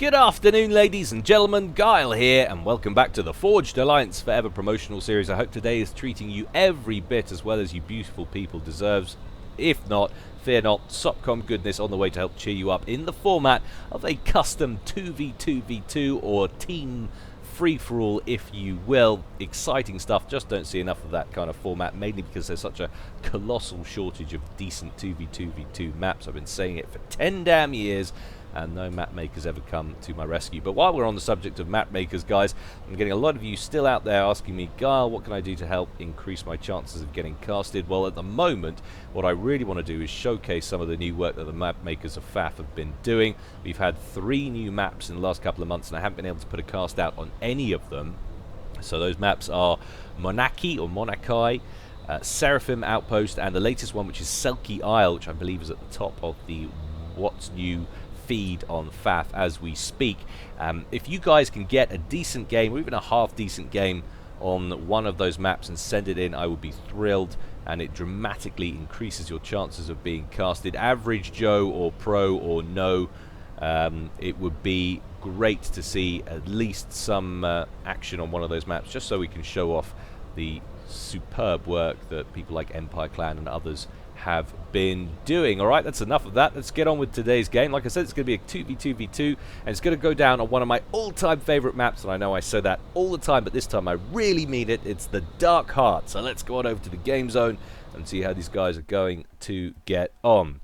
Good afternoon, ladies and gentlemen, Guile here, and welcome back to the Forged Alliance Forever promotional series. I hope today is treating you every bit as well as you beautiful people deserves. If not, fear not, Sopcom goodness on the way to help cheer you up in the format of a custom 2v2v2 or team free-for-all, if you will. Exciting stuff, just don't see enough of that kind of format, mainly because there's such a colossal shortage of decent 2v2v2 maps. I've been saying it for 10 damn years, and no map makers ever come to my rescue. But while we're on the subject of map makers, guys, I'm getting a lot of you still out there asking me, Guile, what can I do to help increase my chances of getting casted? Well, at the moment, what I really want to do is showcase some of the new work that the map makers of FAF have been doing. We've had 3 new maps in the last couple of months, and I haven't been able to put a cast out on any of them. So those maps are Monaki or Monakai, Seraphim Outpost, and the latest one, which is Selkie Isle, which I believe is at the top of the What's New feed on FAF as we speak. If you guys can get a decent game or even a half decent game on one of those maps and send it in, I would be thrilled, and it dramatically increases your chances of being casted. Average Joe or pro or no, it would be great to see at least some action on one of those maps, just so we can show off the superb work that people like Empire Clan and others have been doing. Alright, that's enough of that. Let's get on with today's game. Like I said, it's going to be a 2v2v2, and it's going to go down on one of my all-time favorite maps, and I know I say that all the time, but this time I really mean it. It's the Dark Heart. So let's go on over to the game zone and see how these guys are going to get on.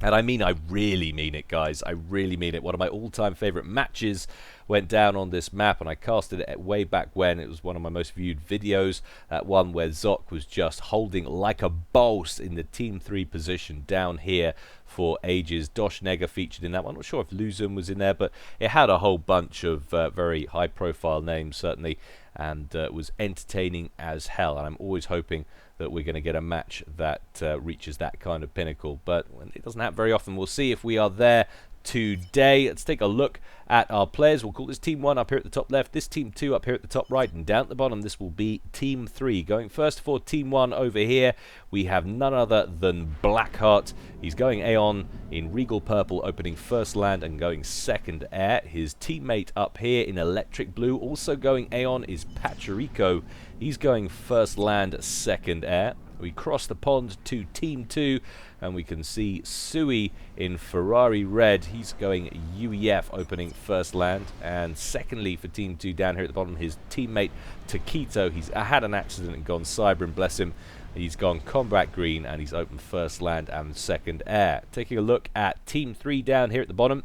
And I mean, I really mean it, guys. I really mean it. One of my all-time favorite matches went down on this map, and I casted it way back when. It was one of my most viewed videos. That one where Zoc was just holding like a boss in the Team 3 position down here for ages. Dosh Nega featured in that one. I'm not sure if Luzum was in there, but it had a whole bunch of very high-profile names, certainly, and was entertaining as hell. And I'm always hoping that we're going to get a match that reaches that kind of pinnacle, but it doesn't happen very often. We'll see if we are there today. Let's take a look at our players. We'll call this Team 1 up here at the top left, this Team 2 up here at the top right, and down at the bottom this will be Team 3. Going first for Team 1 over here, we have none other than Blackheart. He's going Aeon in Regal Purple, opening first land and going second air. His teammate up here in Electric Blue, also going Aeon, is Pachirico. He's going first land, second air. We cross the pond to Team 2, and we can see Sui in Ferrari Red. He's going UEF, opening first land. And secondly for Team 2, down here at the bottom, his teammate Taquito. He's had an accident and gone Cyber, and bless him. He's gone Combat Green, and he's opened first land and second air. Taking a look at Team 3 down here at the bottom,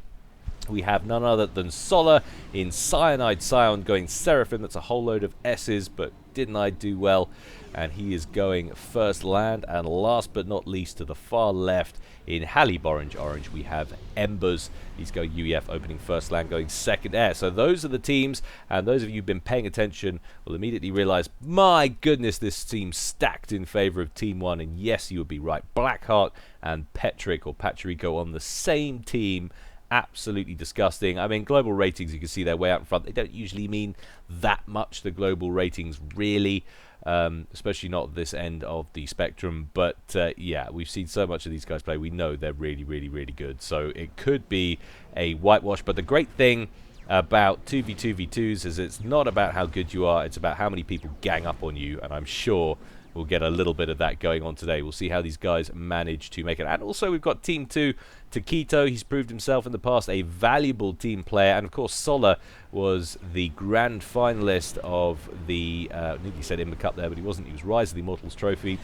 we have none other than Solar in Cyanide Scion, going Seraphim. That's a whole load of S's, but didn't I do well? And he is going first land. And last but not least, to the far left in Hallyborange Orange, we have Embers. He's going UEF, opening first land, going second air. So those are the teams, and those of you who've been paying attention will immediately realize, my goodness, this team's stacked in favor of Team 1. And yes, you would be right. Blackheart and Petric or Pachirico on the same team. Absolutely disgusting. I mean, global ratings, you can see they're way out in front. They don't usually mean that much, the global ratings, really, especially not at this end of the spectrum. But yeah, we've seen so much of these guys play. We know they're really, really, really good. So it could be a whitewash. But the great thing about 2v2v2s is it's not about how good you are. It's about how many people gang up on you. And I'm sure we'll get a little bit of that going on today. We'll see how these guys manage to make it. And also we've got Team 2, Taquito. He's proved himself in the past a valuable team player. And of course Solar was the grand finalist of the, I think he said in the cup there, but he wasn't. He was Rise of the Immortals Trophy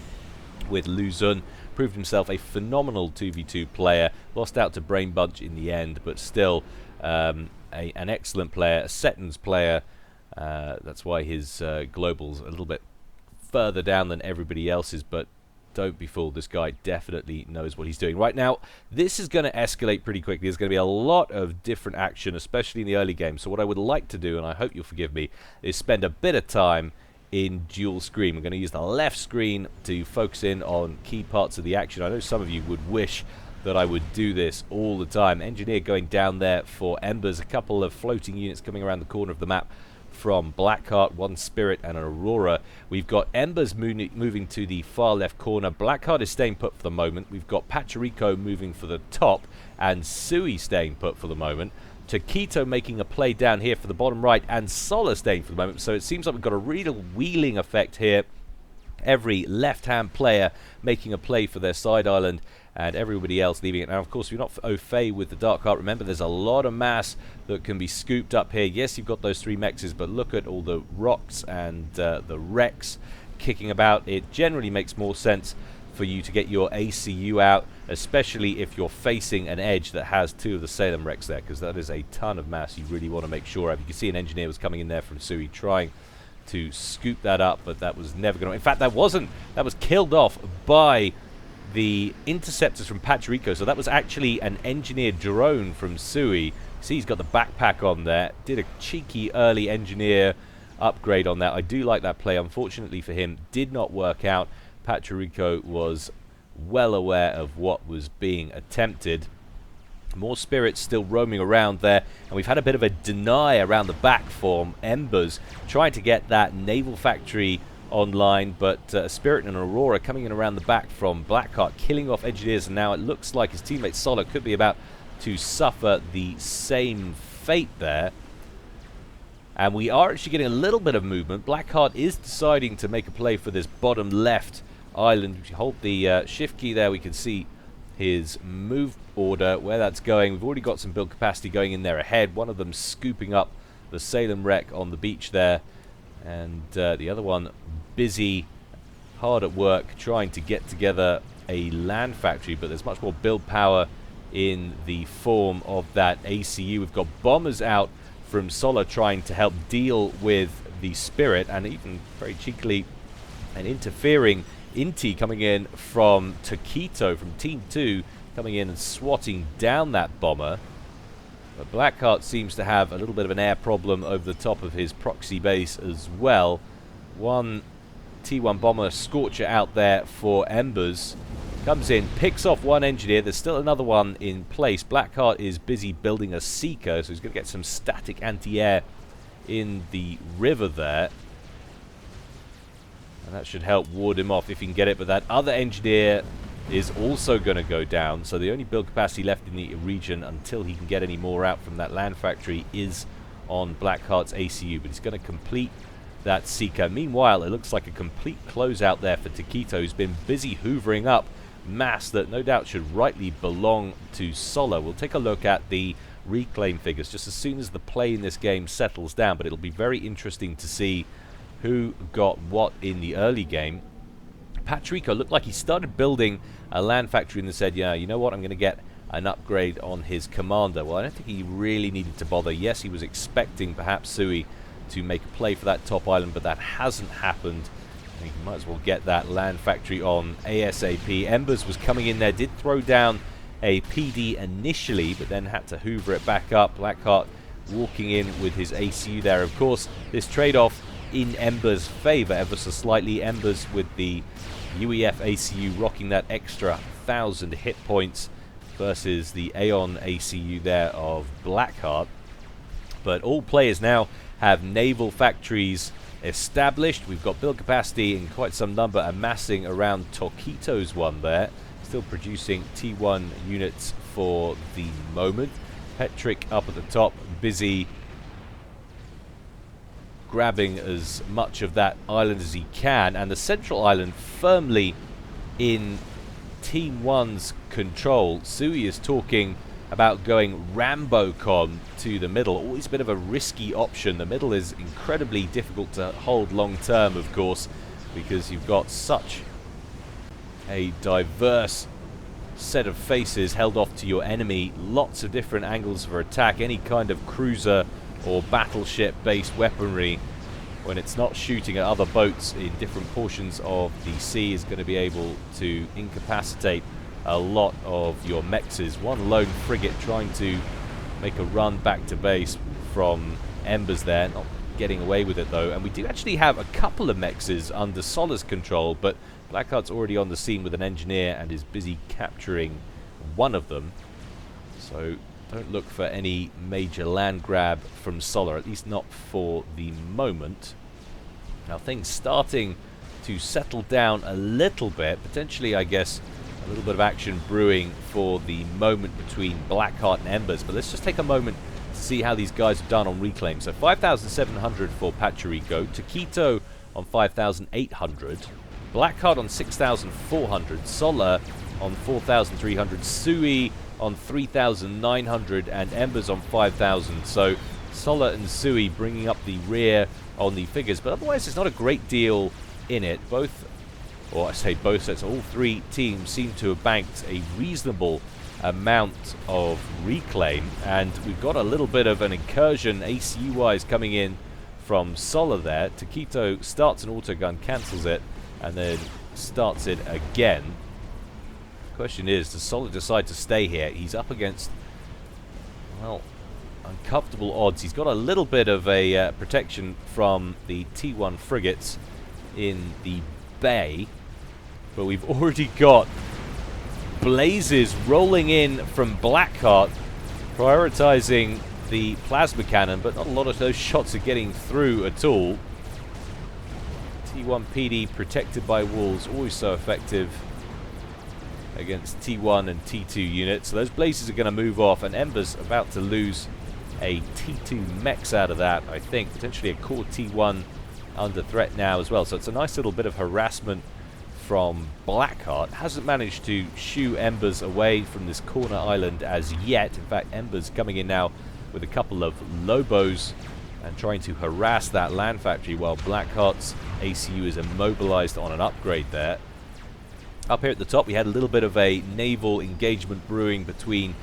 with Luzun. Proved himself a phenomenal 2v2 player. Lost out to Brain Bunch in the end, but still an excellent player, a Setton's player. That's why his global's a little bit further down than everybody else's, but don't be fooled. This guy definitely knows what he's doing. Right now, this is going to escalate pretty quickly. There's going to be a lot of different action, especially in the early game. So what I would like to do, and I hope you'll forgive me, is spend a bit of time in dual screen. We're going to use the left screen to focus in on key parts of the action. I know some of you would wish that I would do this all the time. Engineer going down there for Embers. A couple of floating units coming around the corner of the map from Blackheart, 1 Spirit and an Aurora. We've got Embers moving to the far left corner. Blackheart is staying put for the moment. We've got Pachirico moving for the top and Sui staying put for the moment. Taquito making a play down here for the bottom right and Sola staying for the moment. So it seems like we've got a real wheeling effect here. Every left-hand player making a play for their side island and everybody else leaving it. Now, of course, we're not au fait with the Dark Heart. Remember, there's a lot of mass that can be scooped up here. Yes, you've got those 3 mexes, but look at all the rocks and the wrecks kicking about. It generally makes more sense for you to get your ACU out, especially if you're facing an edge that has 2 of the Salem wrecks there, because that is a ton of mass you really want to make sure of. You can see an engineer was coming in there from Sui trying to scoop that up, but that was never going to... In fact, that was killed off by the interceptors from Pachirico, so that was actually an engineered drone from Sui. See, he's got the backpack on there. Did a cheeky early engineer upgrade on that. I do like that play. Unfortunately for him, did not work out. Pachirico was well aware of what was being attempted. More spirits still roaming around there, and we've had a bit of a deny around the back from Embers, trying to get that naval factory online, but Spirit and Aurora coming in around the back from Blackheart, killing off engineers, and now it looks like his teammate Sola could be about to suffer the same fate there. And we are actually getting a little bit of movement. Blackheart is deciding to make a play for this bottom left island. If you hold the shift key there, we can see his move order, where that's going. We've already got some build capacity going in there ahead. One of them scooping up the Salem wreck on the beach there, and the other one busy, hard at work, trying to get together a land factory, but there's much more build power in the form of that ACU. We've got bombers out from Sola trying to help deal with the Spirit, and even very cheekily an interfering Inti coming in from Taquito from Team 2, coming in and swatting down that bomber. But Blackheart seems to have a little bit of an air problem over the top of his proxy base as well. One T1 bomber Scorcher out there for Embers. Comes in, picks off one engineer. There's still another one in place. Blackheart is busy building a Seeker, so he's going to get some static anti-air in the river there. And that should help ward him off if he can get it. But that other engineer is also going to go down. So the only build capacity left in the region until he can get any more out from that land factory is on Blackheart's ACU. But he's going to complete that Seeker. Meanwhile, it looks like a complete closeout there for Taquito, who's been busy hoovering up mass that no doubt should rightly belong to Sola. We'll take a look at the reclaim figures just as soon as the play in this game settles down. But it'll be very interesting to see who got what in the early game. Pachirico looked like he started building a land factory and said, yeah, you know what, I'm going to get an upgrade on his commander. Well, I don't think he really needed to bother. Yes, he was expecting perhaps Sui to make a play for that top island, but that hasn't happened. I think he might as well get that land factory on ASAP. Embers was coming in there, did throw down a PD initially, but then had to hoover it back up. Blackheart walking in with his ACU there. Of course, this trade-off in Embers' favor ever so slightly. Embers with the UEF ACU rocking that extra 1,000 hit points versus the Aeon ACU there of Blackheart. But all players now have naval factories established. We've got build capacity in quite some number amassing around Taquito's one there. Still producing T1 units for the moment. Petrick up at the top, busy grabbing as much of that island as he can, and the central island firmly in Team 1's control. Sui is talking about going Rambo-con to the middle. Always a bit of a risky option. The middle is incredibly difficult to hold long term, of course, because you've got such a diverse set of faces held off to your enemy. Lots of different angles for attack. Any kind of cruiser or battleship-based weaponry, when it's not shooting at other boats in different portions of the sea, is going to be able to incapacitate a lot of your mexes. One lone frigate trying to make a run back to base from Embers there, not getting away with it though. And we do actually have a couple of mexes under Sola's control, but Blackheart's already on the scene with an engineer and is busy capturing one of them. So Don't look for any major land grab from Solar, at least not for the moment. Now things starting to settle down a little bit. Potentially, I guess, a little bit of action brewing for the moment between Blackheart and Embers. But let's just take a moment to see how these guys have done on reclaim. So 5,700 for Pachirico, Taquito on 5,800, Blackheart on 6,400, Solar on 4,300, Sui on 3,900, and Embers on 5,000. So Solar and Sui bringing up the rear on the figures, but otherwise there's not a great deal in it. Both, or I say both sets, all three teams seem to have banked a reasonable amount of reclaim, and we've got a little bit of an incursion ACU-wise coming in from Solar there. Taquito starts an autogun, cancels it, and then starts it again. Question is, does Solar decide to stay here? He's up against, well, uncomfortable odds. He's got a little bit of a protection from the T1 frigates in the bay, but we've already got blazes rolling in from Blackheart, prioritizing the plasma cannon, but not a lot of those shots are getting through at all. T1 PD protected by walls, always so effective against T1 and T2 units. So those blazes are going to move off, and Ember's about to lose a T2 mechs out of that, I think. Potentially a core T1 under threat now as well. So it's a nice little bit of harassment from Blackheart. Hasn't managed to shoo Embers away from this corner island as yet. In fact, Embers coming in now with a couple of Lobos and trying to harass that land factory, while Blackheart's ACU is immobilized on an upgrade there. Up here at the top, we had a little bit of a naval engagement brewing between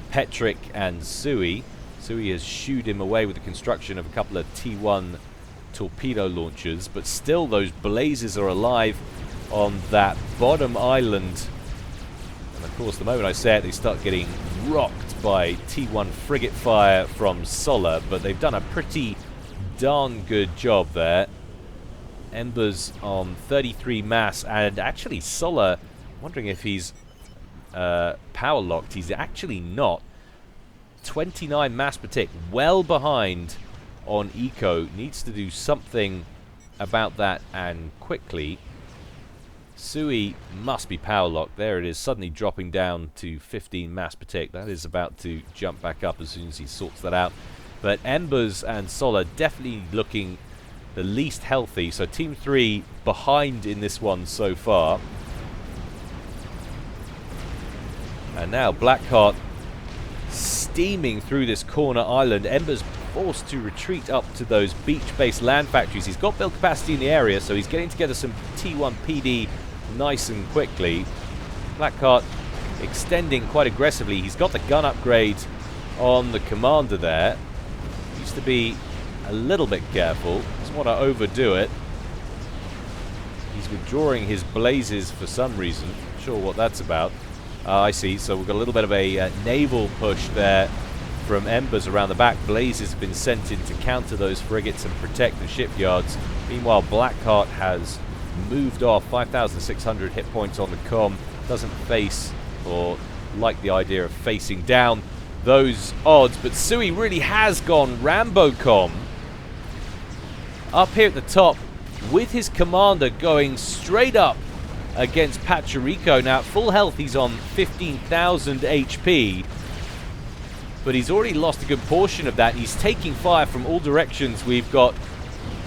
Petrick and Sui. Sui has shooed him away with the construction of a couple of T1 torpedo launchers, but still those blazes are alive on that bottom island. And of course, the moment I say it, they start getting rocked by T1 frigate fire from Solar, but they've done a pretty darn good job there. Embers on 33 mass, and actually Solar, wondering if he's power locked. He's actually not. 29 mass per tick, well behind on eco. Needs to do something about that, and quickly. Sui must be power locked. There it is, suddenly dropping down to 15 mass per tick. That is about to jump back up as soon as he sorts that out. But Embers and Solar definitely looking the least healthy. So Team 3 behind in this one so far. And now Blackheart steaming through this corner island. Embers forced to retreat up to those beach-based land factories. He's got build capacity in the area, so he's getting together some T1 PD nice and quickly. Blackheart extending quite aggressively. He's got the gun upgrade on the commander there. Needs to be a little bit careful. Doesn't want to overdo it. He's withdrawing his blazes for some reason. Not sure what that's about. I see. So we've got a little bit of a naval push there from Embers around the back. Blazes have been sent in to counter those frigates and protect the shipyards. Meanwhile, Blackheart has moved off. 5,600 hit points on the comm. Doesn't face or like the idea of facing down those odds, but Sui really has gone Rambo comm. Up here at the top with his commander going straight up against Pachirico. Now at full health he's on 15,000 HP, but he's already lost a good portion of that. He's taking fire from all directions. We've got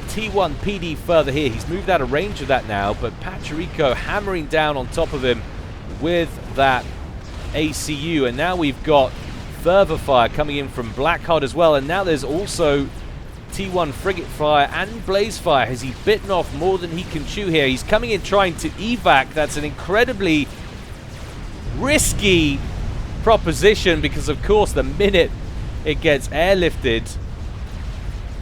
T1 PD further here. He's moved out of range of that now, but Pachirico hammering down on top of him with that ACU, and now we've got fervor fire coming in from Blackheart as well, and now there's also T1 frigate fire and blaze fire. Has he bitten off more than he can chew here? He's coming in trying to evac. That's an incredibly risky proposition, because of course the minute it gets airlifted,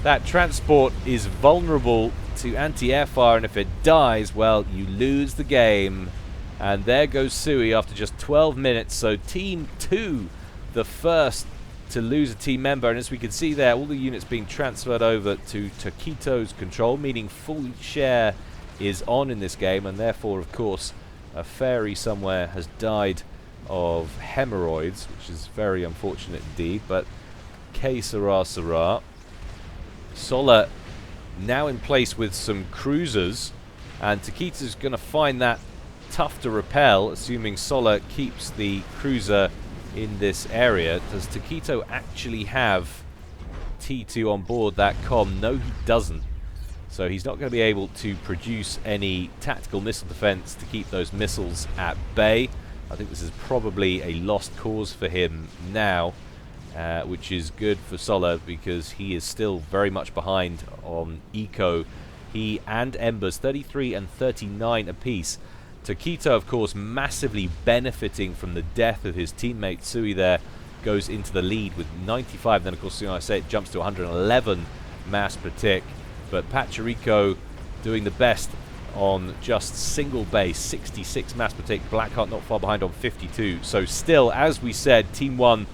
that transport is vulnerable to anti-air fire, and if it dies, well, you lose the game. And there goes Sui after just 12 minutes. So Team 2, the first to lose a team member, and as we can see there, all the units being transferred over to Taquito's control, meaning full share is on in this game, and therefore, of course, a fairy somewhere has died of hemorrhoids, which is very unfortunate indeed, but K Sarah Sarah. Sola now in place with some cruisers, and Taquito's going to find that tough to repel, assuming Sola keeps the cruiser in this area. Does Taquito actually have T2 on board that comm? No, he doesn't. So he's not going to be able to produce any tactical missile defense to keep those missiles at bay. I think this is probably a lost cause for him now, which is good for Sola because he is still very much behind on eco. He and Embers 33 and 39 apiece. Taquito, of course, massively benefiting from the death of his teammate Sui there, goes into the lead with 95. Then, of course, I say it jumps to 111 mass per tick. But Pachirico doing the best on just single base, 66 mass per tick. Blackheart not far behind on 52. So still, as we said, Team 1,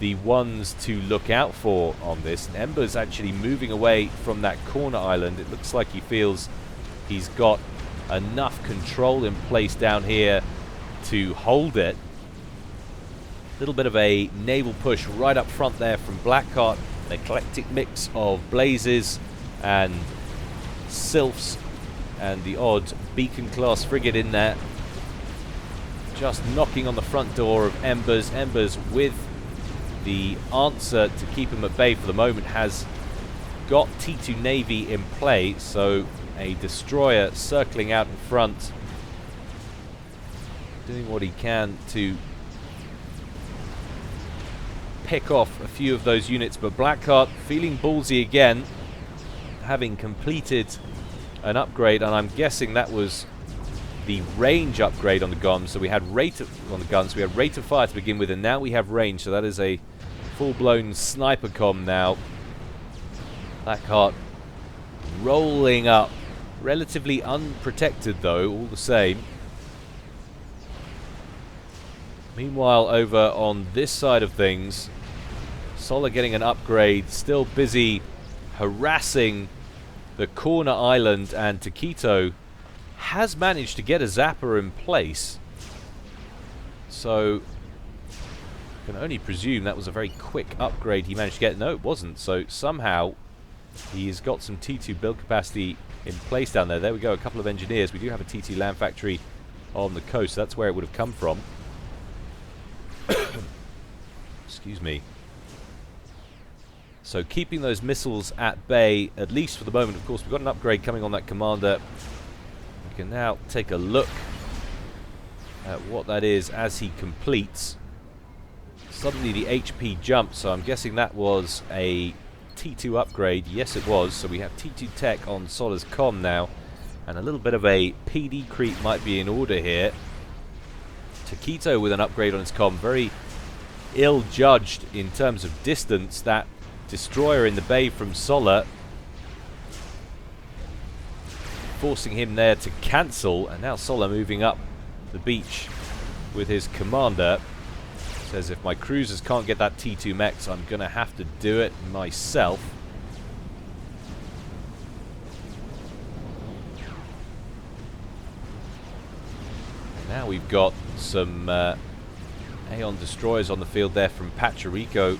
the ones to look out for on this. And Ember's actually moving away from that corner island. It looks like he feels he's got enough control in place down here to hold it. A little bit of a naval push right up front there from Blackheart. An eclectic mix of blazes and sylphs and the odd beacon class frigate in there, just knocking on the front door of Embers. Embers, with the answer to keep him at bay for the moment, has got T2 Navy in play, so a destroyer circling out in front, doing what he can to pick off a few of those units. But Blackheart feeling ballsy again, having completed an upgrade, and I'm guessing that was the range upgrade on the guns. So we had rate of fire to begin with, and now we have range. So that is a full-blown sniper comm now. Blackheart rolling up, relatively unprotected though, all the same. Meanwhile, over on this side of things, Sola getting an upgrade, still busy harassing the corner island, and Taquito has managed to get a zapper in place. So I can only presume that was a very quick upgrade he managed to get. No, it wasn't. So somehow he's got some T2 build capacity in place down there. There we go, a couple of engineers. We do have a T2 land factory on the coast. That's where it would have come from. Excuse me. So keeping those missiles at bay, at least for the moment. Of course, we've got an upgrade coming on that commander. We can now take a look at what that is as he completes. Suddenly the HP jumps, so I'm guessing that was a T2 upgrade. Yes, it was. So we have T2 tech on Sola's comm now, and a little bit of a PD creep might be in order here. Taquito with an upgrade on his comm, very ill-judged in terms of distance. That destroyer in the bay from Sola, forcing him there to cancel, and now Sola moving up the beach with his commander. Says, if my cruisers can't get that T2 mechs, I'm going to have to do it myself. Now we've got some Aeon destroyers on the field there from Pachirico.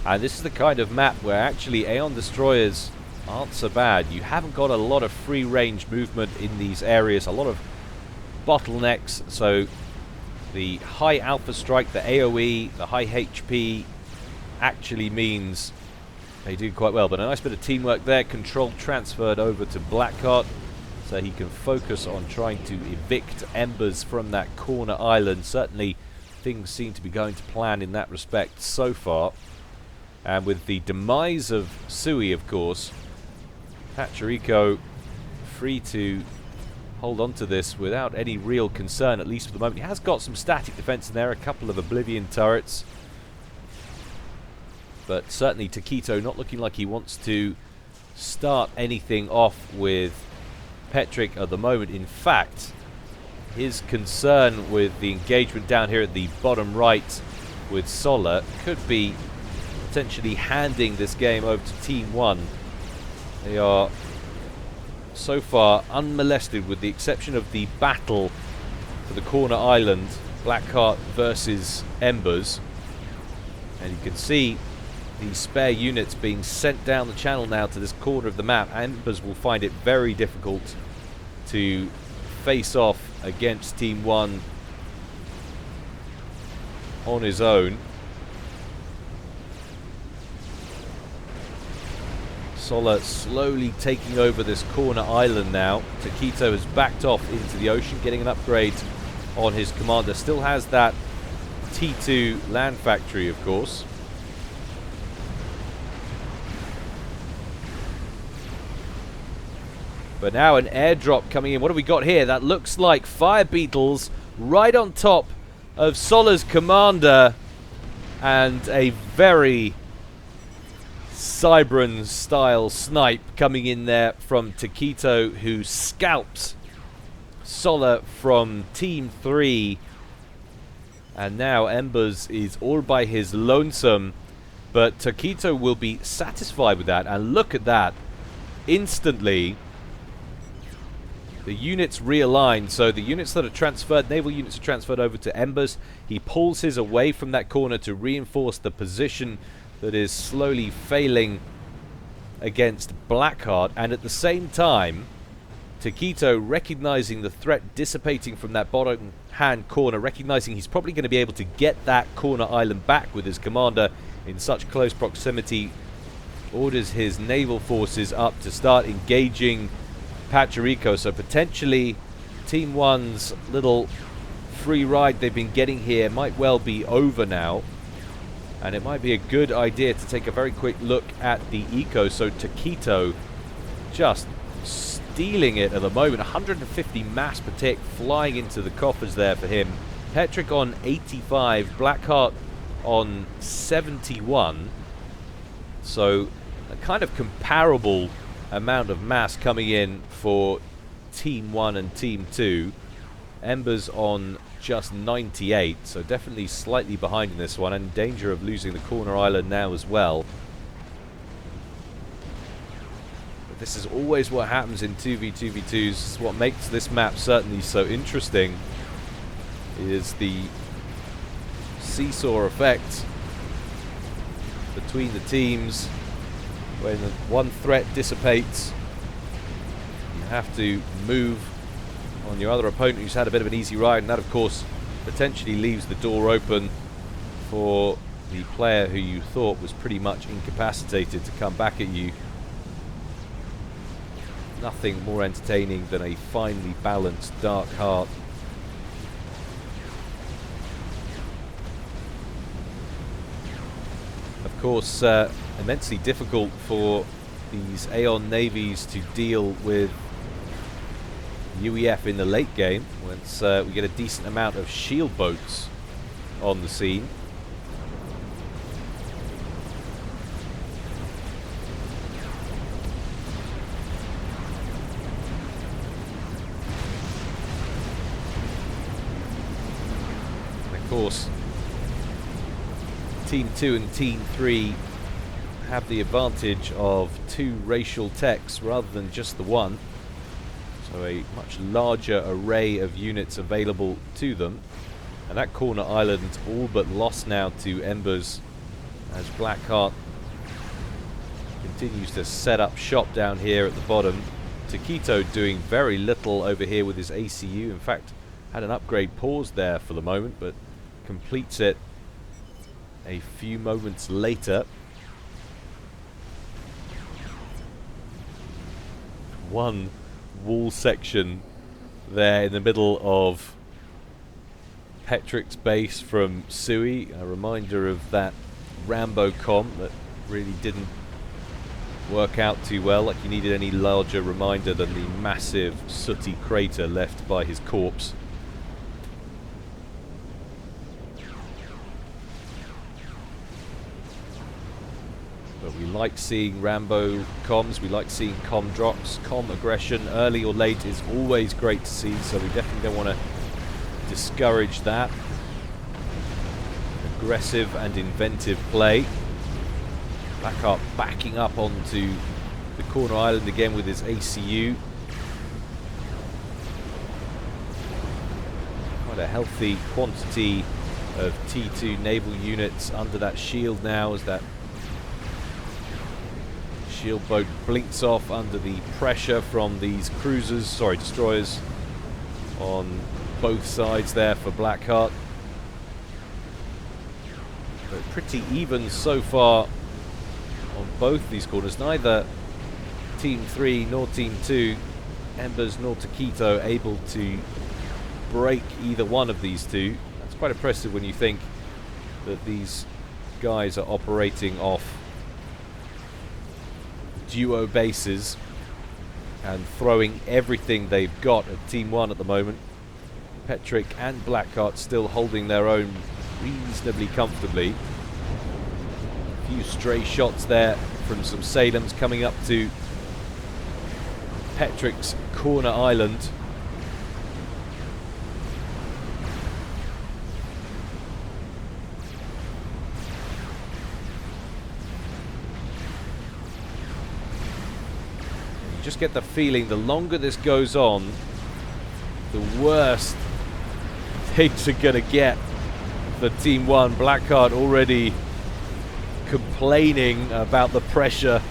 And this is the kind of map where actually Aeon destroyers aren't so bad. You haven't got a lot of free range movement in these areas, a lot of bottlenecks. So the high alpha strike, the AoE, the high HP actually means they do quite well. But a nice bit of teamwork there. Control transferred over to Blackheart, so he can focus on trying to evict Embers from that corner island. Certainly things seem to be going to plan in that respect so far. And with the demise of Sui, of course, Pachirico free to hold on to this without any real concern, at least for the moment. He has got some static defense in there, a couple of Oblivion turrets. But certainly Taquito not looking like he wants to start anything off with Petric at the moment. In fact, his concern with the engagement down here at the bottom right with Sola could be potentially handing this game over to Team 1. They are so far unmolested, with the exception of the battle for the corner island. Blackheart versus Embers. And you can see the spare units being sent down the channel now to this corner of the map. Embers will find it very difficult to face off against Team 1 on his own. Sola slowly taking over this corner island now. Taquito has backed off into the ocean, getting an upgrade on his commander. Still has that T2 land factory, of course. But now an airdrop coming in. What have we got here? That looks like fire beetles right on top of Sola's commander. And a very Cybran style snipe coming in there from Taquito, who scalps Sola from Team 3. And now Embers is all by his lonesome, but Taquito will be satisfied with that. And look at that. Instantly the units realign, so the units that are transferred, naval units are transferred over to Embers. He pulls his away from that corner to reinforce the position that is slowly failing against Blackheart, and at the same time Taquito, recognizing the threat dissipating from that bottom hand corner, recognizing he's probably going to be able to get that corner island back with his commander in such close proximity, orders his naval forces up to start engaging Pachirico. So potentially Team 1's little free ride they've been getting here might well be over now. And it might be a good idea to take a very quick look at the eco. So Taquito just stealing it at the moment. 150 mass per tick flying into the coffers there for him. Petrick on 85, Blackheart on 71. So a kind of comparable amount of mass coming in for Team 1 and Team 2. Embers on just 98, so definitely slightly behind in this one, and in danger of losing the corner island now as well. But this is always what happens in 2v2v2s. What makes this map certainly so interesting is the seesaw effect between the teams. When one threat dissipates, you have to move on your other opponent who's had a bit of an easy ride, and that of course potentially leaves the door open for the player who you thought was pretty much incapacitated to come back at you. Nothing more entertaining than a finely balanced Dark Heart. Of course, immensely difficult for these Aeon navies to deal with UEF in the late game, once we get a decent amount of shield boats on the scene. And of course, Team 2 and Team 3 have the advantage of two racial techs rather than just the one. So a much larger array of units available to them. And that corner island all but lost now to Embers as Blackheart continues to set up shop down here at the bottom. Taquito doing very little over here with his ACU. In fact, had an upgrade paused there for the moment, but completes it a few moments later. One wall section there in the middle of Petrick's base from Sui, a reminder of that Rambo comp that really didn't work out too well, like he needed any larger reminder than the massive sooty crater left by his corpse. But we like seeing Rambo comms, we like seeing comm drops. Comm aggression, early or late, is always great to see, so we definitely don't want to discourage that. Aggressive and inventive play. Blackheart backing up onto the corner island again with his ACU. Quite Got a healthy quantity of T2 naval units under that shield now as that shield boat blinks off under the pressure from these destroyers on both sides there for Blackheart. But pretty even so far on both these corners. Neither Team 3 nor Team 2, Embers nor Taquito, able to break either one of these two. That's quite impressive when you think that these guys are operating off duo bases and throwing everything they've got at Team 1 at the moment. Petrick and Blackheart still holding their own reasonably comfortably. A few stray shots there from some Salems coming up to Petrick's corner island. You just get the feeling the longer this goes on, the worse things are going to get for Team 1. Blackheart already complaining about the pressure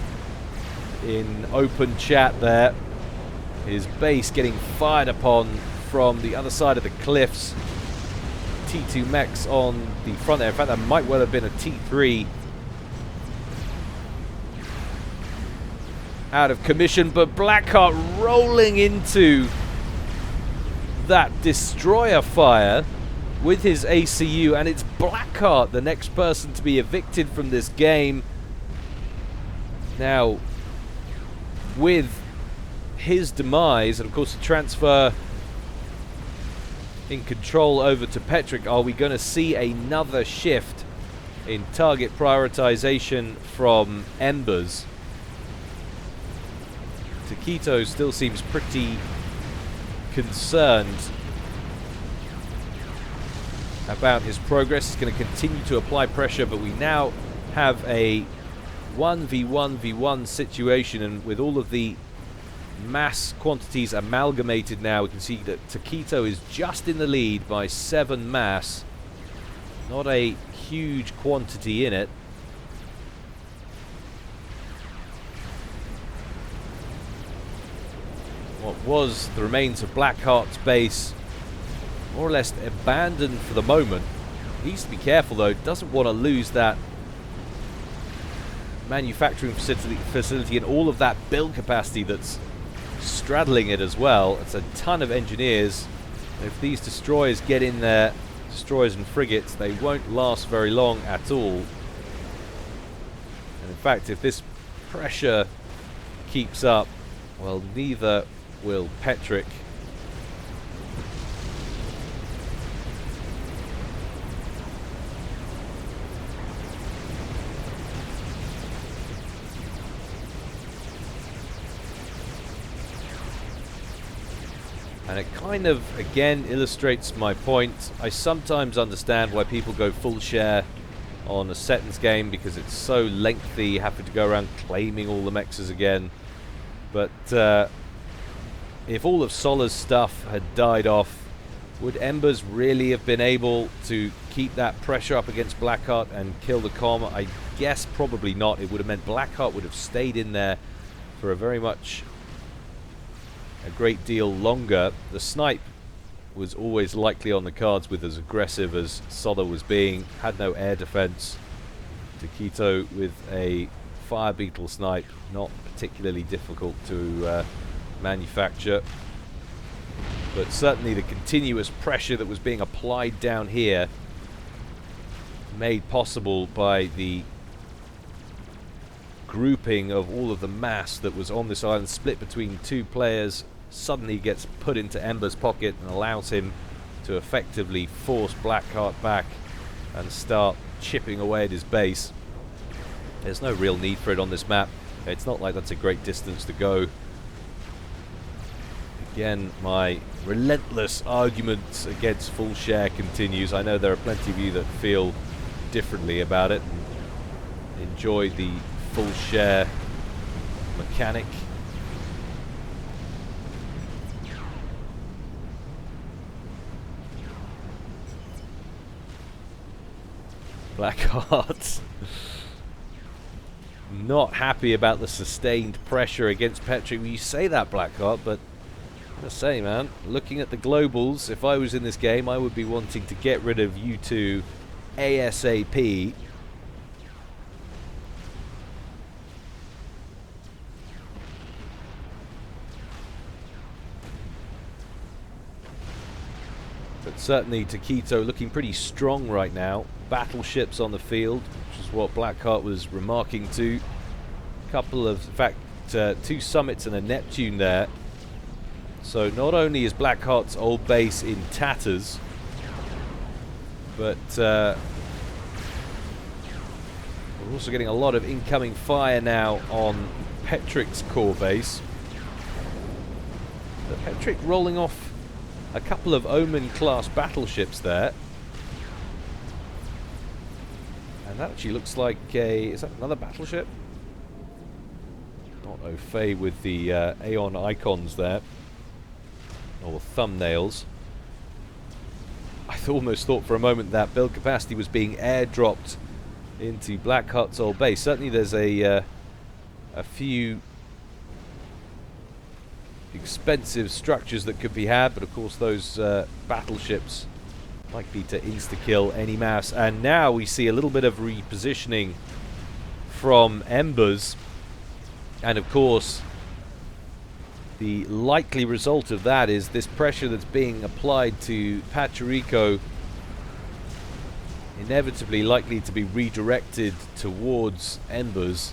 in open chat there. His base getting fired upon from the other side of the cliffs. T2 mechs on the front there. In fact, that might well have been a T3 out of commission, but Blackheart rolling into that destroyer fire with his ACU, and it's Blackheart, the next person to be evicted from this game. Now, with his demise, and of course the transfer in control over to Petrick, are we going to see another shift in target prioritization from Embers? Taquito still seems pretty concerned about his progress. He's going to continue to apply pressure, but we now have a 1v1v1 situation, and with all of the mass quantities amalgamated now, we can see that Taquito is just in the lead by 7 mass. Not a huge quantity in it. What was the remains of Blackheart's base more or less abandoned for the moment. He needs to be careful though, doesn't want to lose that manufacturing facility and all of that build capacity that's straddling it as well. It's a ton of engineers. If these destroyers get in there, destroyers and frigates, they won't last very long at all. And in fact, if this pressure keeps up, well, neither will Petrick. And it kind of, again, illustrates my point. I sometimes understand why people go full share on a Settings game because it's so lengthy, having to go around claiming all the mexes again. But if all of Sola's stuff had died off, would Embers really have been able to keep that pressure up against Blackheart and kill the comm? I guess probably not. It would have meant Blackheart would have stayed in there for a great deal longer. The snipe was always likely on the cards with as aggressive as Sola was being. Had no air defense. Taquito with a fire beetle snipe, not particularly difficult to manufacture. But certainly the continuous pressure that was being applied down here, made possible by the grouping of all of the mass that was on this island, split between 2 players, suddenly gets put into Ember's pocket and allows him to effectively force Blackheart back and start chipping away at his base. There's no real need for it on this map. It's not like that's a great distance to go. Again, my relentless argument against full share continues. I know there are plenty of you that feel differently about it and enjoy the full share mechanic. Blackheart not happy about the sustained pressure against Petric. Well, you say that, Blackheart, but I must say, man, looking at the globals, if I was in this game, I would be wanting to get rid of you two ASAP. But certainly Taquito looking pretty strong right now. Battleships on the field, which is what Blackheart was remarking to. A couple of, in fact, 2 summits and a Neptune there. So not only is Blackheart's old base in tatters, but we're also getting a lot of incoming fire now on Petric's core base. But Petric rolling off a couple of Omen-class battleships there. And that actually looks like a... is that another battleship? Not au fait with the Aeon icons there. Or thumbnails. I almost thought for a moment that build capacity was being airdropped into Blackheart's old base. Certainly there's a few expensive structures that could be had, but of course those battleships likely to insta-kill any mass. And now we see a little bit of repositioning from Embers, and of course the likely result of that is this pressure that's being applied to Pachirico inevitably likely to be redirected towards Embers.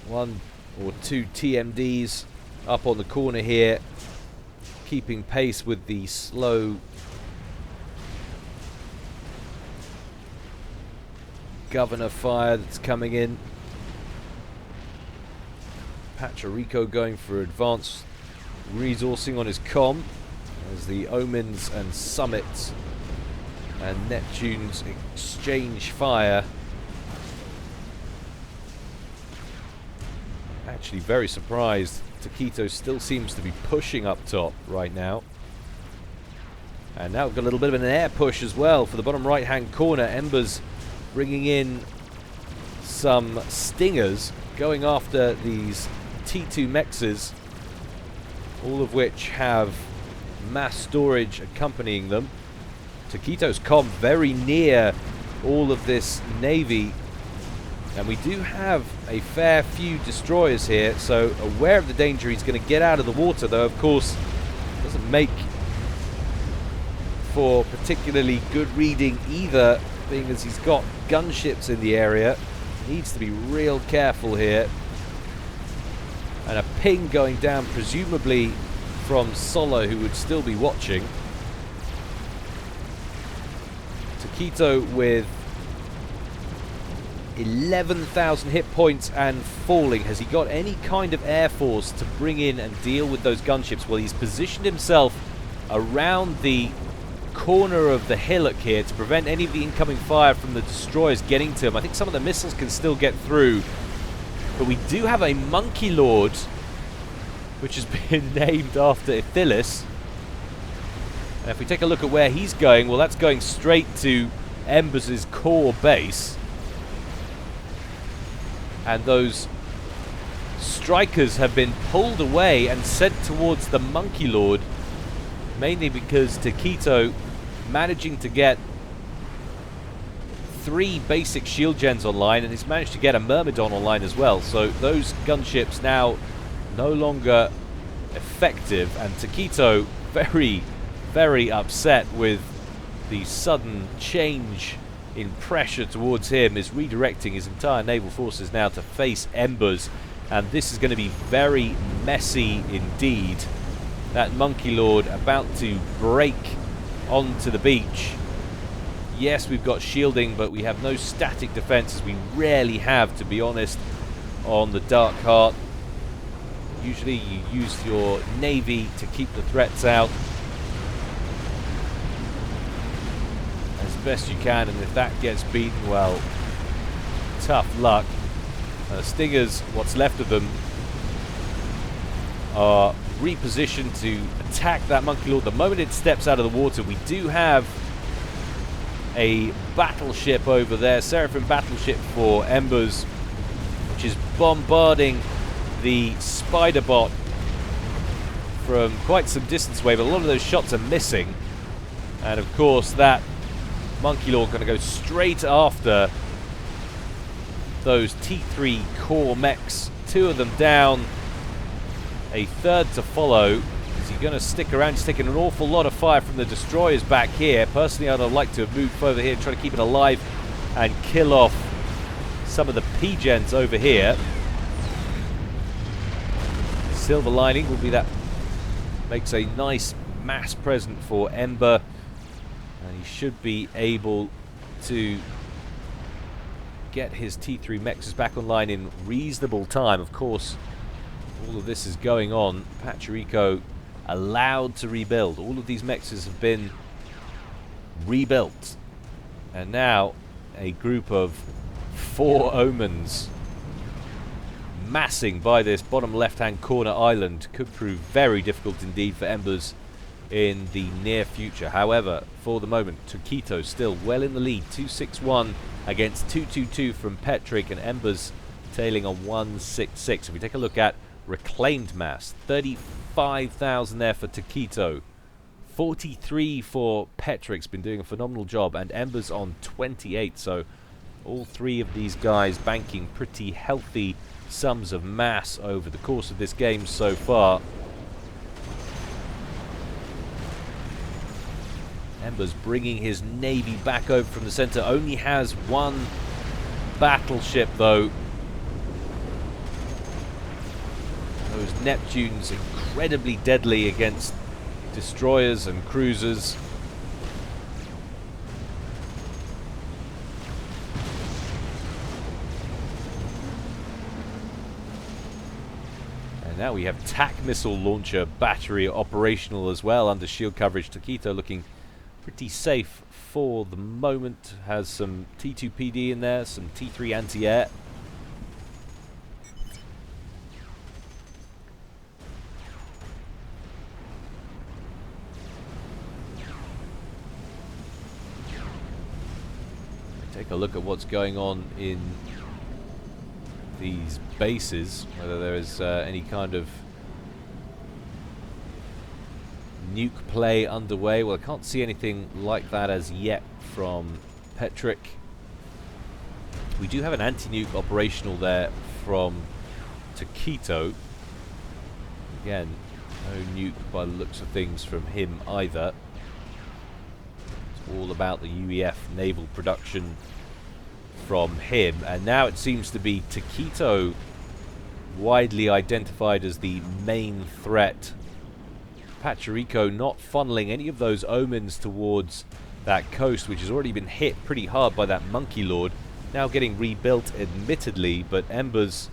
1 or 2 TMDs up on the corner here, keeping pace with the slow governor fire that's coming in. Pachirico going for advanced resourcing on his comm as the Omens and Summits and Neptunes exchange fire. Actually very surprised Taquito still seems to be pushing up top right now. And now we've got a little bit of an air push as well for the bottom right hand corner. Embers bringing in some Stingers, going after these T2 mexes, all of which have mass storage accompanying them. Taquito's comm very near all of this navy, and we do have a fair few destroyers here, so aware of the danger. He's going to get out of the water, though of course doesn't make for particularly good reading either, being as he's got gunships in the area. Needs to be real careful here. And a ping going down, presumably from Solo, who would still be watching. Taquito with 11,000 hit points and falling. Has he got any kind of air force to bring in and deal with those gunships? Well, he's positioned himself around the corner of the hillock here to prevent any of the incoming fire from the destroyers getting to him. I think some of the missiles can still get through. But we do have a Monkey Lord, which has been named after Ithillis. And if we take a look at where he's going, well, that's going straight to Embers' core base. And those strikers have been pulled away and sent towards the Monkey Lord, mainly because Taquito managing to get 3 basic shield gens online, and he's managed to get a Myrmidon online as well. So those gunships now no longer effective, and Taquito very, very upset with the sudden change in pressure towards him, is redirecting his entire naval forces now to face Embers, and this is going to be very messy indeed. That Monkey Lord about to break onto the beach. Yes, we've got shielding, but we have no static defense, as we rarely have, to be honest, on the Dark Heart. Usually you use your navy to keep the threats out as best you can, and if that gets beaten, well, tough luck. Stingers, what's left of them, are repositioned to attack that Monkey Lord. The moment it steps out of the water, we do have a battleship over there, Seraphim battleship for Embers, which is bombarding the spider bot from quite some distance away, but a lot of those shots are missing. And of course that Monkey Lord going to go straight after those T3 core mechs. 2 of them down, a third to follow. Is he going to stick around? He's taking an awful lot of fire from the destroyers back here. Personally, I'd have liked to have moved further here and try to keep it alive and kill off some of the P-gens over here. Silver lining will be that makes a nice mass present for Ember, and he should be able to get his T3 mechs back online in reasonable time. Of course, all of this is going on. Pachirico allowed to rebuild. All of these mechs have been rebuilt, and now a group of 4 omens massing by this bottom left-hand corner island could prove very difficult indeed for Embers in the near future. However, for the moment, Taquito still well in the lead, 261 against 222 from Petric, and Embers tailing on 166. If we take a look at reclaimed mass, 35,000 there for Taquito, 43 for Petric's been doing a phenomenal job, and Embers on 28. So all 3 of these guys banking pretty healthy sums of mass over the course of this game so far. Embers bringing his navy back over from the center. Only has 1 battleship though. Those Neptunes incredibly deadly against destroyers and cruisers. Now we have TAC missile launcher battery operational as well under shield coverage. Taquito looking pretty safe for the moment. Has some T2PD in there, some T3 anti-air. Take a look at what's going on in these bases, whether there is any kind of nuke play underway. Well, I can't see anything like that as yet from Petric. We do have an anti-nuke operational there from Taquito. Again, no nuke by the looks of things from him either. It's all about the UEF naval production from him, and now it seems to be Taquito widely identified as the main threat. Pachirico not funneling any of those omens towards that coast, which has already been hit pretty hard by that Monkey Lord. Now getting rebuilt, admittedly, but Embers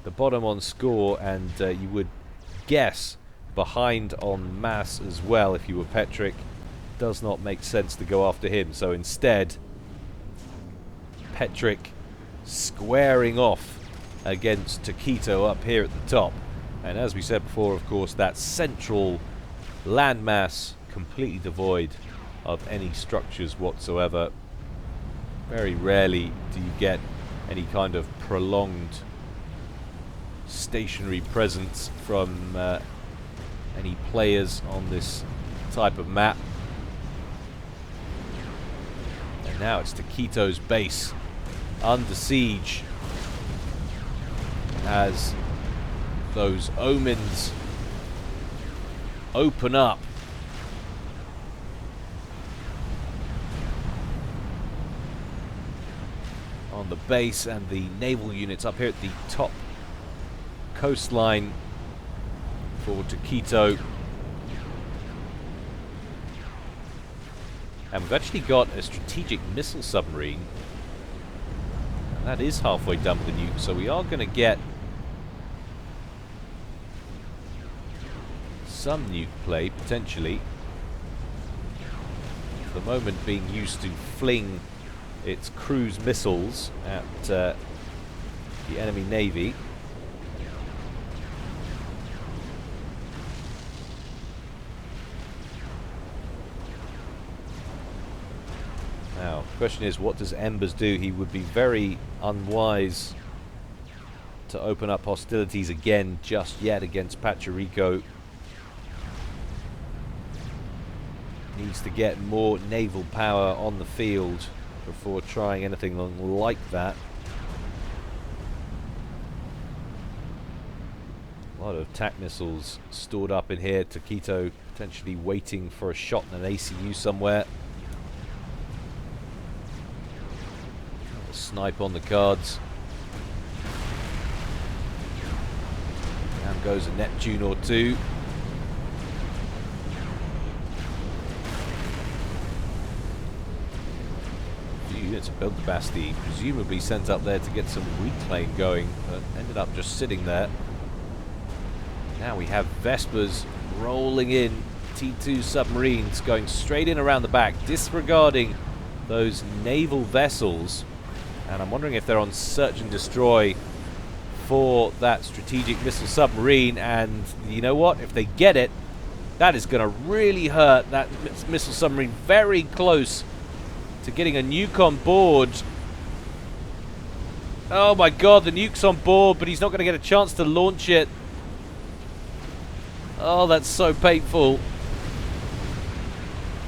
the bottom on score, and you would guess behind on mass as well if you were Petric. Does not make sense to go after him, so instead Petric squaring off against Taquito up here at the top. And as we said before, of course, that central landmass completely devoid of any structures whatsoever. Very rarely do you get any kind of prolonged stationary presence from any players on this type of map. And now it's Taquito's base under siege as those omens open up. On the base, and the naval units up here at the top coastline for Taquito. And we've actually got a strategic missile submarine. And that is halfway done with the nuke, so we are going to get some nuke play, potentially. For the moment being used to fling its cruise missiles at the enemy navy. Now, Question is, what does Embers do? He would be very unwise to open up hostilities again just yet against Pachirico. Needs to get more naval power on the field before trying anything like that. A lot of TAC missiles stored up in here. Taquito potentially waiting for a shot in an ACU somewhere. A snipe on the cards. Down goes a Neptune or two. Units of build capacity presumably sent up there to get some reclaim going, but ended up just sitting there. Now we have Vespers rolling in, T2 submarines going straight in around the back, disregarding those naval vessels, and I'm wondering if they're on search and destroy for that strategic missile submarine. And you know what, if they get it, that is going to really hurt that missile submarine. Very close to getting a nuke on board. Oh my god, the nuke's on board, but he's not going to get a chance to launch it. Oh, that's so painful.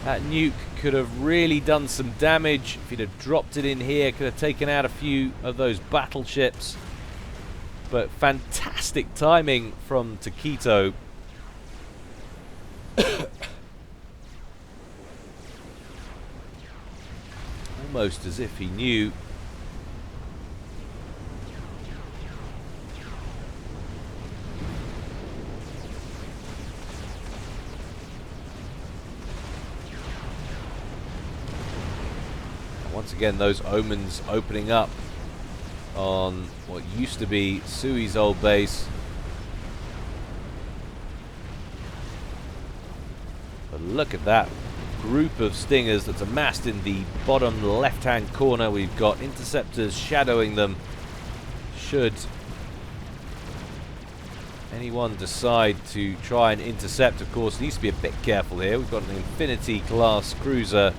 That nuke could have really done some damage if he'd have dropped it in here. Could have taken out a few of those battleships. But fantastic timing from Taquito. Almost as if he knew. Once again, those omens opening up on what used to be Sui's old base. But look at that group of Stingers that's amassed in the bottom left-hand corner. We've got interceptors shadowing them. Should anyone decide to try and intercept, of course, needs to be a bit careful here. We've got an Infinity-class cruiser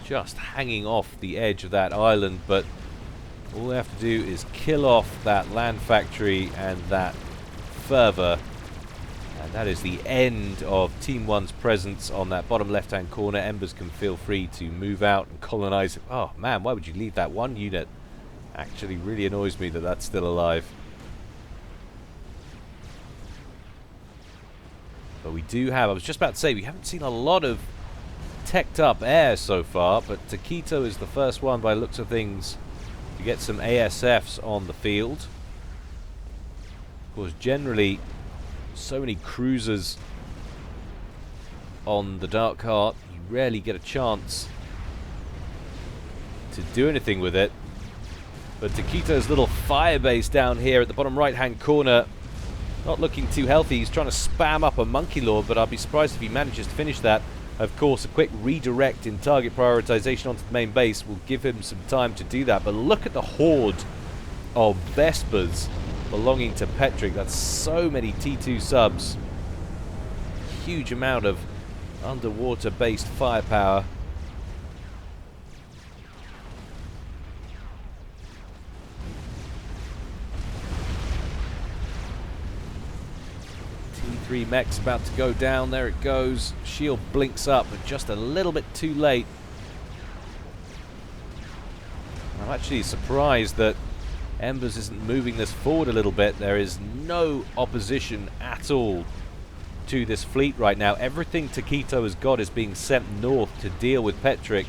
just hanging off the edge of that island, but all they have to do is kill off that land factory and that fervor. And that is the end of Team 1's presence on that bottom left-hand corner. Embers can feel free to move out and colonize. Oh man, why would you leave that one unit? Actually really annoys me that that's still alive. But we do have, I was just about to say, we haven't seen a lot of teched up air so far, but Taquito is the first one by the looks of things to get some ASFs on the field. Of course, generally so many cruisers on the Dark Heart, you rarely get a chance to do anything with it. But Taquito's little fire base down here at the bottom right hand corner, not looking too healthy. He's trying to spam up a Monkey Lord, but I'll be surprised if he manages to finish that. Of course, a quick redirect in target prioritization onto the main base will give him some time to do that. But look at the horde of Vespers belonging to Petric. That's so many T2 subs. Huge amount of underwater-based firepower. T3 mech's about to go down. There it goes. Shield blinks up, but just a little bit too late. I'm actually surprised that Embers isn't moving this forward a little bit. There is no opposition at all to this fleet right now. Everything Taquito has got is being sent north to deal with Petric.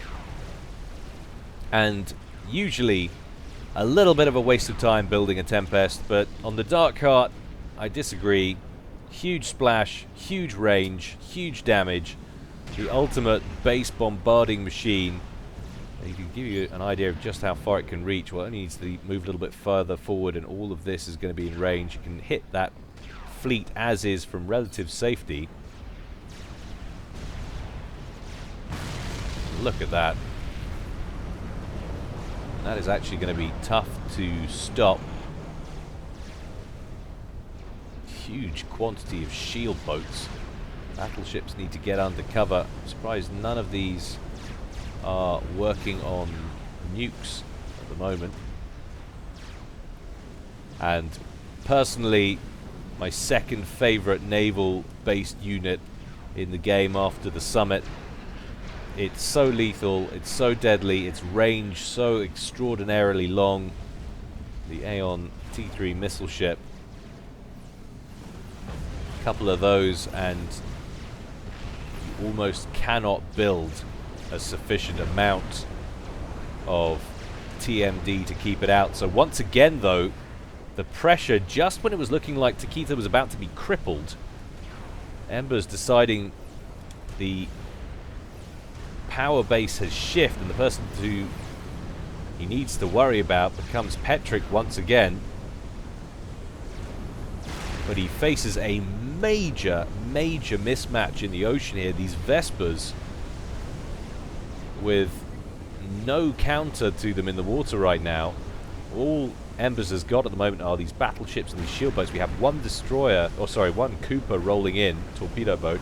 And usually a little bit of a waste of time building a Tempest, but on the Dark Heart, I disagree. Huge splash, huge range, huge damage. The ultimate base bombarding machine. You can give you an idea of just how far it can reach. Well, it only needs to move a little bit further forward, and all of this is going to be in range. You can hit that fleet as is from relative safety. Look at that. That is actually going to be tough to stop. Huge quantity of shield boats. Battleships need to get under cover. I'm surprised none of these are working on nukes at the moment. And personally, my second favorite naval-based unit in the game after the Summit. It's so lethal, it's so deadly, its range so extraordinarily long. The Aeon T3 missile ship. A couple of those and you almost cannot build a sufficient amount of TMD to keep it out. So once again though, the pressure, just when it was looking like Taquito was about to be crippled, Ember's deciding the power base has shifted, and the person who he needs to worry about becomes Petrick once again. But he faces a major mismatch in the ocean here. These Vespers with no counter to them in the water right now. All Embers has got at the moment are these battleships and these shield boats. We have one destroyer, or sorry, one Cooper rolling in, torpedo boat.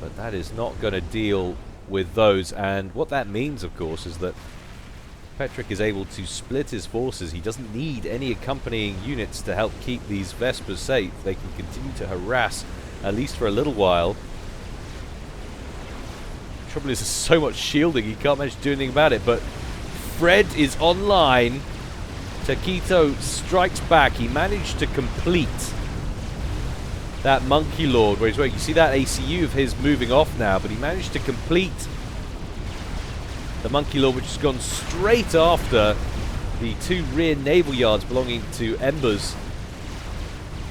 But that is not going to deal with those, and what that means, of course, is that Petrick is able to split his forces. He doesn't need any accompanying units to help keep these Vespers safe. They can continue to harass, at least for a little while. The trouble is, there's so much shielding, he can't manage to do anything about it, but Fred is online. Taquito strikes back. He managed to complete that Monkey Lord, where he's waiting. You see that ACU of his moving off now, but he managed to complete the Monkey Lord, which has gone straight after the two rear naval yards belonging to Embers.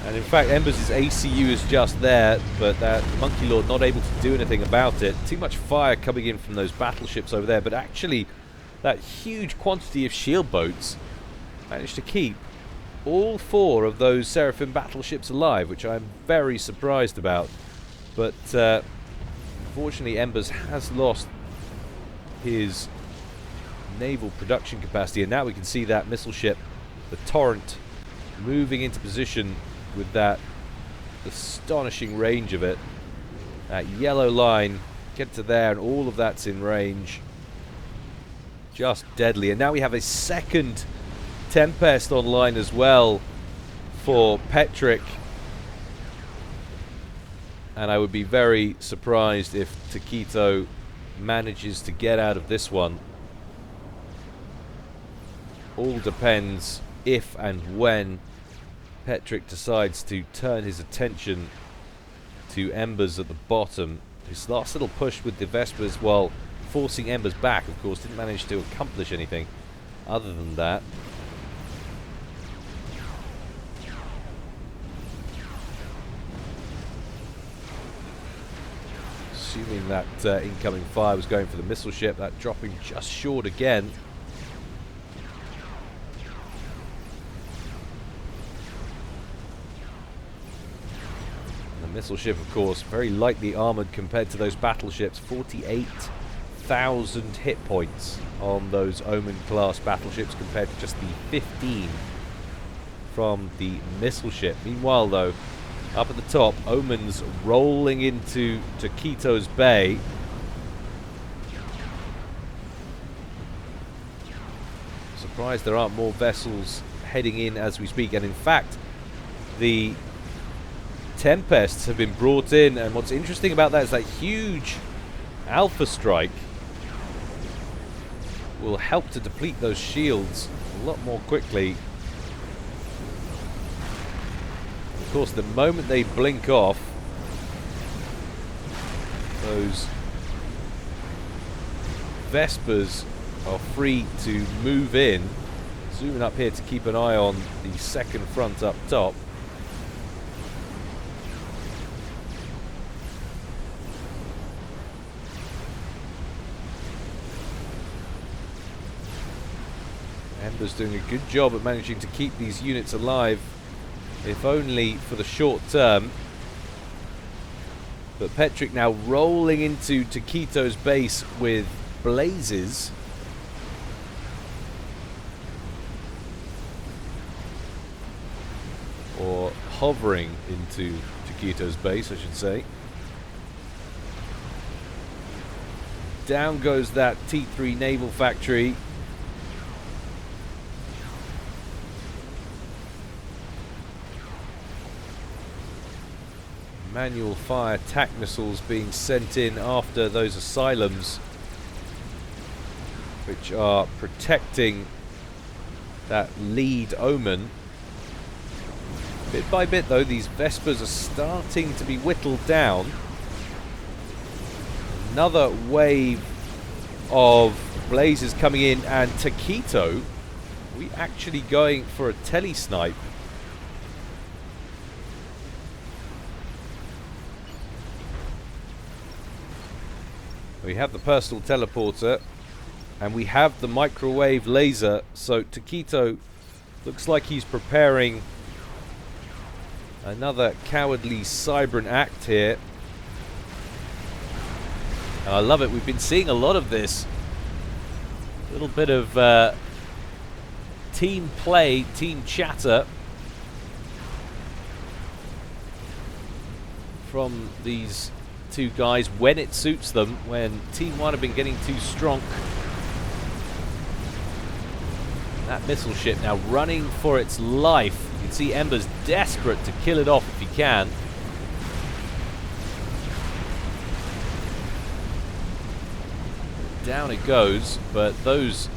And in fact, Embers' ACU is just there, but that Monkey Lord not able to do anything about it. Too much fire coming in from those battleships over there, but actually that huge quantity of shield boats managed to keep all four of those Seraphim battleships alive, which I'm very surprised about. But unfortunately, Embers has lost his naval production capacity, and now we can see that missile ship, the Torrent, moving into position with that astonishing range of it. That yellow line, get to there, and all of that's in range. Just deadly. And now we have a second Tempest online as well for Petrick, and I would be very surprised if Taquito manages to get out of this one. All depends if and when Petrick decides to turn his attention to Embers at the bottom. His last little push with the Vespers while forcing Embers back, of course, didn't manage to accomplish anything other than that. Assuming that incoming fire was going for the missile ship, that dropping just short again. And the missile ship, of course, very lightly armoured compared to those battleships. 48,000 hit points on those Omen-class battleships compared to just the 15 from the missile ship. Meanwhile, though, up at the top, Omen's rolling into Taquito's Bay. Surprised there aren't more vessels heading in as we speak. And in fact, the Tempests have been brought in. And what's interesting about that is that huge Alpha Strike will help to deplete those shields a lot more quickly. Of course, the moment they blink off, those Vespers are free to move in. Zooming up here to keep an eye on the second front up top. Ember's doing a good job at managing to keep these units alive, if only for the short term. But Petrick now rolling into Taquito's base with blazes. Or hovering into Taquito's base, I should say. Down goes that T3 naval factory. Manual fire attack missiles being sent in after those asylums, which are protecting that lead Omen. Bit by bit, though, these Vespers are starting to be whittled down. Another wave of blazes coming in, and Taquito, we actually going for a tele-snipe. We have the personal teleporter, and we have the microwave laser, so Taquito looks like he's preparing another cowardly Cybran act here. And I love it. We've been seeing a lot of this. A little bit of team play, team chatter from these two guys when it suits them, when Team 1 have been getting too strong. That missile ship now running for its life. You can see Ember's desperate to kill it off if he can. Down it goes, but those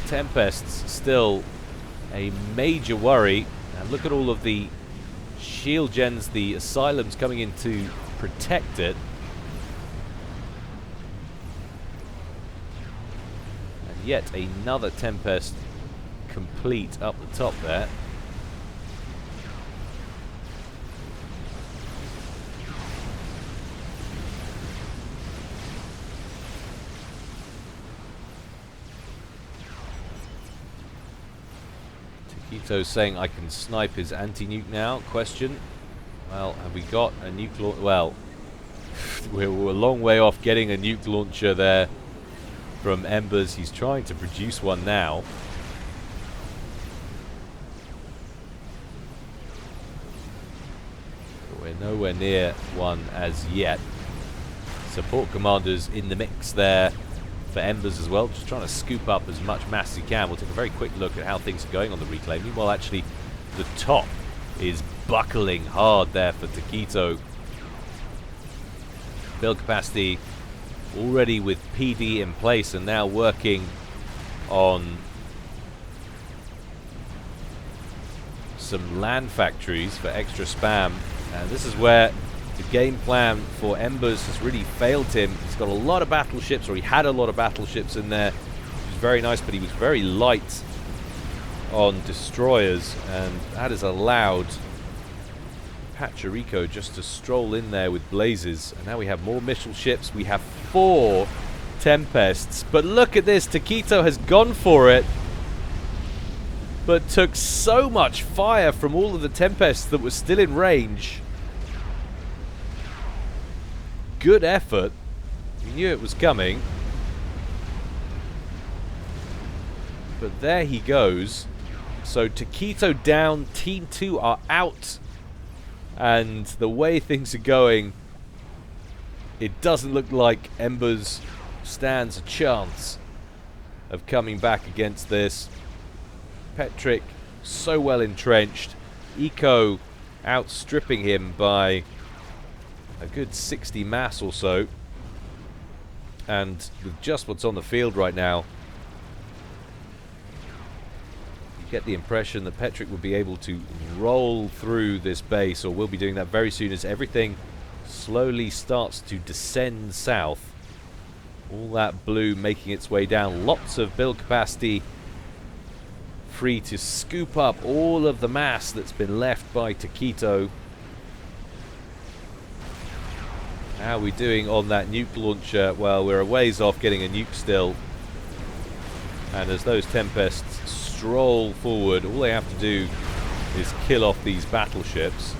Tempests still a major worry. And look at all of the shield gens, the asylums coming in to protect it. And yet another Tempest complete up the top there. Taquito saying I can snipe his anti-nuke now. Question. Well, have we got a nuke launcher? Well, we're a long way off getting a nuke launcher there from Embers. He's trying to produce one now. But we're nowhere near one as yet. Support commanders in the mix there for Embers as well, just trying to scoop up as much mass as he can. We'll take a very quick look at how things are going on the reclaim. Meanwhile, actually, the top is buckling hard there for Taquito. Build capacity already with PD in place and now working on some land factories for extra spam. And this is where the game plan for Embers has really failed him. He's got a lot of battleships, or he had a lot of battleships in there, which was very nice, but he was very light on destroyers, and that has allowed Pachirico just to stroll in there with blazes. And now we have more missile ships. We have 4 Tempests, but look at this, Taquito has gone for it, but took so much fire from all of the Tempests that were still in range. Good effort. We knew it was coming. But there he goes. So Taquito down, Team 2 are out. And the way things are going, it doesn't look like Embers stands a chance of coming back against this. Petrick so well entrenched. Eco outstripping him by a good 60 mass or so. And with just what's on the field right now, you get the impression that Petrick will be able to roll through this base, or will be doing that very soon as everything slowly starts to descend south. All that blue making its way down. Lots of build capacity free to scoop up all of the mass that's been left by Taquito. How are we doing on that nuke launcher? Well, we're a ways off getting a nuke still. And as those Tempests stroll forward, all they have to do is kill off these battleships.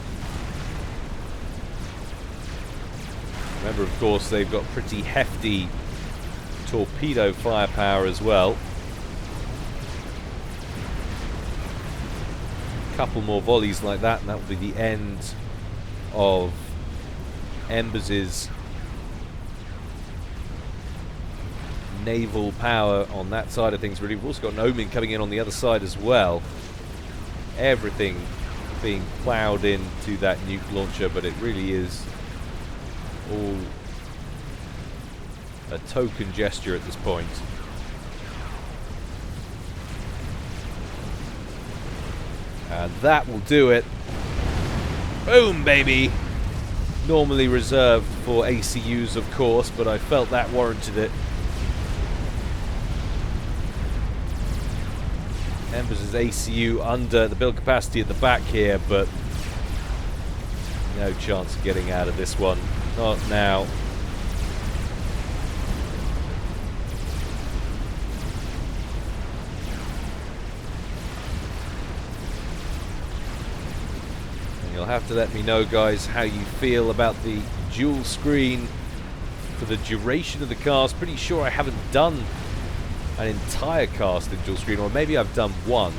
Remember, of course, they've got pretty hefty torpedo firepower as well. couple more volleys like that, and that will be the end of Embers' naval power on that side of things. Really, we've also got an Omen coming in on the other side as well. Everything being ploughed into that nuke launcher, but it really is all a token gesture at this point. And that will do it. Boom, baby! Normally reserved for ACUs, of course, but I felt that warranted it. Embers' ACU under the build capacity at the back here, but no chance of getting out of this one. Not now. And you'll have to let me know, guys, how you feel about the dual screen for the duration of the cast. Pretty sure I haven't done an entire cast in dual screen, or maybe I've done one,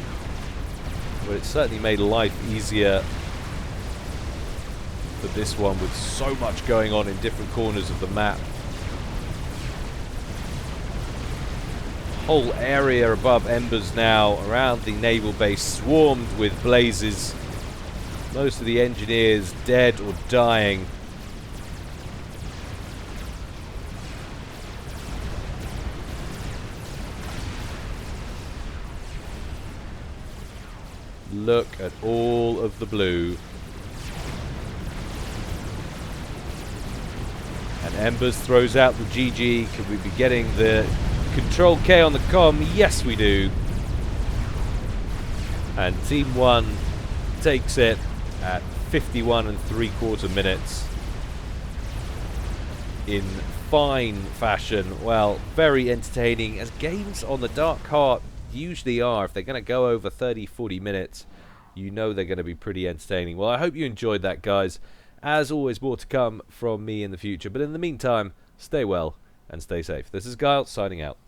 but it certainly made life easier for this one with so much going on in different corners of the map. Whole area above Embers now around the naval base swarmed with blazes. Most of the engineers dead or dying. Look at all of the blue. And Embers throws out the GG. Could we be getting the Control K on the comm? Yes, we do. And Team 1 takes it at 51 3/4 minutes. In fine fashion. Well, very entertaining, as games on the Dark Heart usually are. If they're going to go over 30-40 minutes, you know they're going to be pretty entertaining. Well, I hope you enjoyed that, guys. As always, more to come from me in the future, but in the meantime, stay well and stay safe. This is Guile signing out.